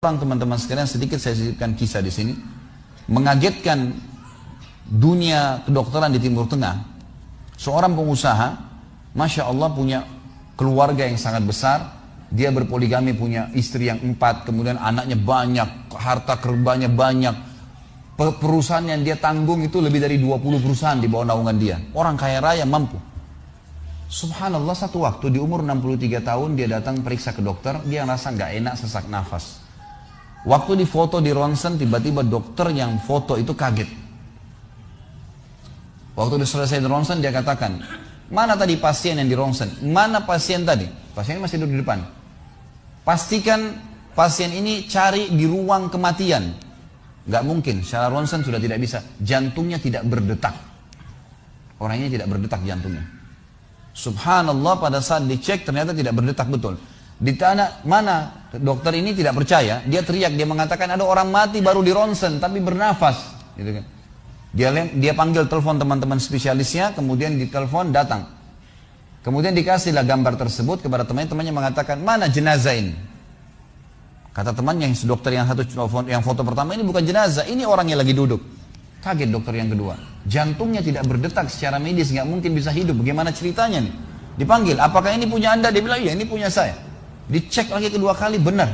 Teman-teman sekalian, sedikit saya sisipkan kisah di sini. Mengagetkan dunia kedokteran di Timur Tengah. Seorang pengusaha, Masya Allah, punya keluarga yang sangat besar. Dia berpoligami, punya istri yang 4, kemudian anaknya banyak, harta kerbanya banyak. Perusahaan yang dia tanggung itu lebih dari 20 perusahaan di bawah naungan dia. Orang kaya raya, mampu. Subhanallah, satu waktu di umur 63 tahun dia datang periksa ke dokter. Dia ngerasa nggak enak, sesak nafas. Waktu difoto di ronsen, tiba-tiba dokter yang foto itu kaget. Waktu selesai di ronsen, dia katakan, mana tadi pasien yang di ronsen? Mana pasien tadi? Pasien masih duduk di depan. Pastikan pasien ini cari di ruang kematian. Gak mungkin, secara ronsen sudah tidak bisa. Jantungnya tidak berdetak. Orangnya tidak berdetak jantungnya. Subhanallah, pada saat dicek ternyata tidak berdetak betul. Di tanah mana dokter ini tidak percaya, dia teriak, dia mengatakan ada orang mati baru di ronsen tapi bernafas, gitu kan. Dia panggil telepon teman-teman spesialisnya, kemudian ditelepon datang. Kemudian dikasihlah gambar tersebut kepada temannya mengatakan, mana jenazah ini? Kata temannya yang dokter yang satu yang foto pertama, ini bukan jenazah, ini orang yang lagi duduk. Kaget dokter yang kedua, jantungnya tidak berdetak secara medis, nggak mungkin bisa hidup. Bagaimana ceritanya nih? Dipanggil, apakah ini punya Anda? Dia bilang, iya ini punya saya. Dicek lagi kedua kali, benar.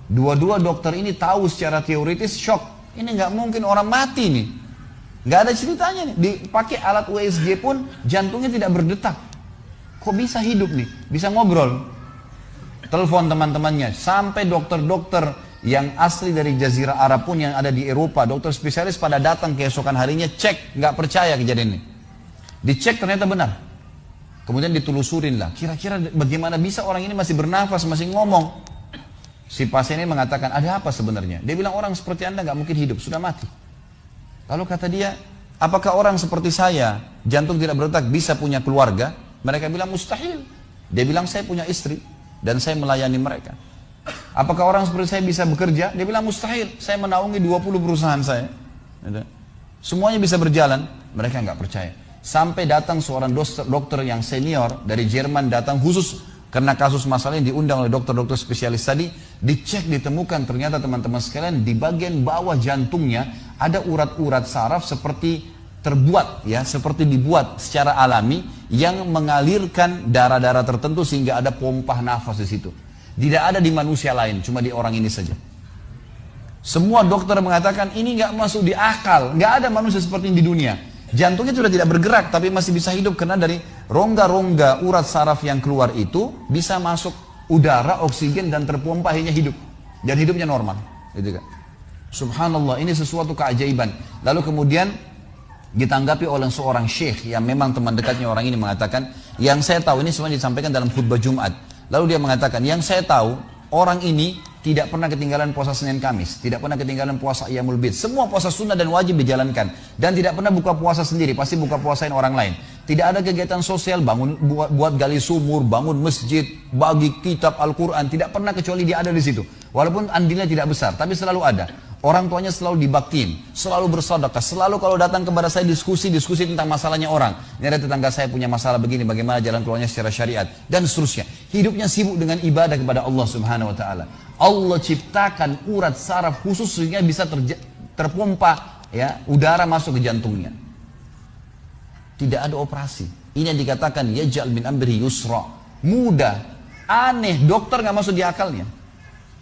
Dua-dua dokter ini tahu secara teoritis, shock. Ini nggak mungkin orang mati nih. Nggak ada ceritanya nih. Dipakai alat USG pun jantungnya tidak berdetak. Kok bisa hidup nih? Bisa ngobrol. Telepon teman-temannya. Sampai dokter-dokter yang asli dari Jazirah Arab pun yang ada di Eropa, dokter spesialis pada datang keesokan harinya, cek, nggak percaya kejadian ini. Dicek ternyata benar. Kemudian ditelusurin lah, kira-kira bagaimana bisa orang ini masih bernafas, masih ngomong. Si pasien ini mengatakan, ada apa sebenarnya? Dia bilang, orang seperti Anda gak mungkin hidup, sudah mati. Lalu kata dia, apakah orang seperti saya, jantung tidak berdetak, bisa punya keluarga? Mereka bilang, mustahil. Dia bilang, saya punya istri, dan saya melayani mereka. Apakah orang seperti saya bisa bekerja? Dia bilang, mustahil, saya menaungi 20 perusahaan saya. Semuanya bisa berjalan, mereka gak percaya. Sampai datang seorang dokter yang senior dari Jerman, datang khusus karena kasus masalah ini, diundang oleh dokter-dokter spesialis tadi. Dicek, ditemukan ternyata teman-teman sekalian di bagian bawah jantungnya ada urat-urat saraf seperti terbuat ya, seperti dibuat secara alami yang mengalirkan darah-darah tertentu sehingga ada pompa nafas di situ. Tidak ada di manusia lain, cuma di orang ini saja. Semua dokter mengatakan ini nggak masuk di akal, nggak ada manusia seperti ini di dunia. Jantungnya sudah tidak bergerak tapi masih bisa hidup karena dari rongga-rongga urat saraf yang keluar itu bisa masuk udara, oksigen dan terpompa, akhirnya hidup dan hidupnya normal, gitu kan. Subhanallah, ini sesuatu keajaiban. Lalu kemudian ditanggapi oleh seorang syekh yang memang teman dekatnya orang ini, mengatakan, yang saya tahu, ini semua disampaikan dalam khutbah Jumat. Lalu dia mengatakan, yang saya tahu orang ini tidak pernah ketinggalan puasa Senin Kamis, tidak pernah ketinggalan puasa Ayyamul Bid. Semua puasa sunnah dan wajib dijalankan. Dan tidak pernah buka puasa sendiri, pasti buka puasain orang lain. Tidak ada kegiatan sosial, buat gali sumur, bangun masjid, bagi kitab Al-Quran. Tidak pernah kecuali dia ada di situ. Walaupun andilnya tidak besar, tapi selalu ada. Orang tuanya selalu dibaktiin, selalu bersedekah, selalu kalau datang kepada saya diskusi tentang masalahnya orang. Ini ada tetangga saya punya masalah begini, bagaimana jalan keluarnya secara syariat, dan seterusnya. Hidupnya sibuk dengan ibadah kepada Allah Subhanahu Wa Taala. Allah ciptakan urat saraf khusus sehingga bisa terpompa ya, udara masuk ke jantungnya. Tidak ada operasi. Ini yang dikatakan yaj'al min amri yusra. Mudah, aneh, dokter nggak masuk di akalnya.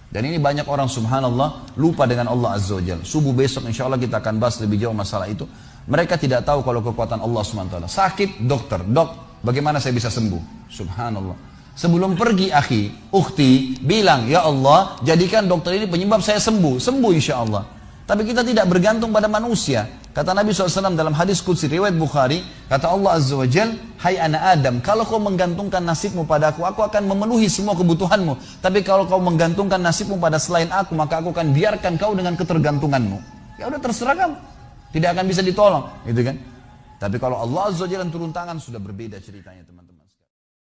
Dan ini banyak orang subhanallah lupa dengan Allah Azza wa Jalla. Subuh besok insya Allah kita akan bahas lebih jauh masalah itu. Mereka tidak tahu kalau kekuatan Allah SWT. Sakit, dokter, dok, bagaimana saya bisa sembuh? Subhanallah. Sebelum pergi akhi, ukhti, bilang, ya Allah, jadikan dokter ini penyebab saya sembuh. Sembuh insya Allah. Tapi kita tidak bergantung pada manusia. Kata Nabi SAW dalam hadis qudsi riwayat Bukhari, kata Allah Azza wa Jal, hai anak Adam, kalau kau menggantungkan nasibmu pada aku akan memenuhi semua kebutuhanmu. Tapi kalau kau menggantungkan nasibmu pada selain aku, maka aku akan biarkan kau dengan ketergantunganmu. Ya udah, terserah kamu. Tidak akan bisa ditolong, gitu kan? Tapi kalau Allah Azza wa Jal turun tangan, sudah berbeda ceritanya teman-teman.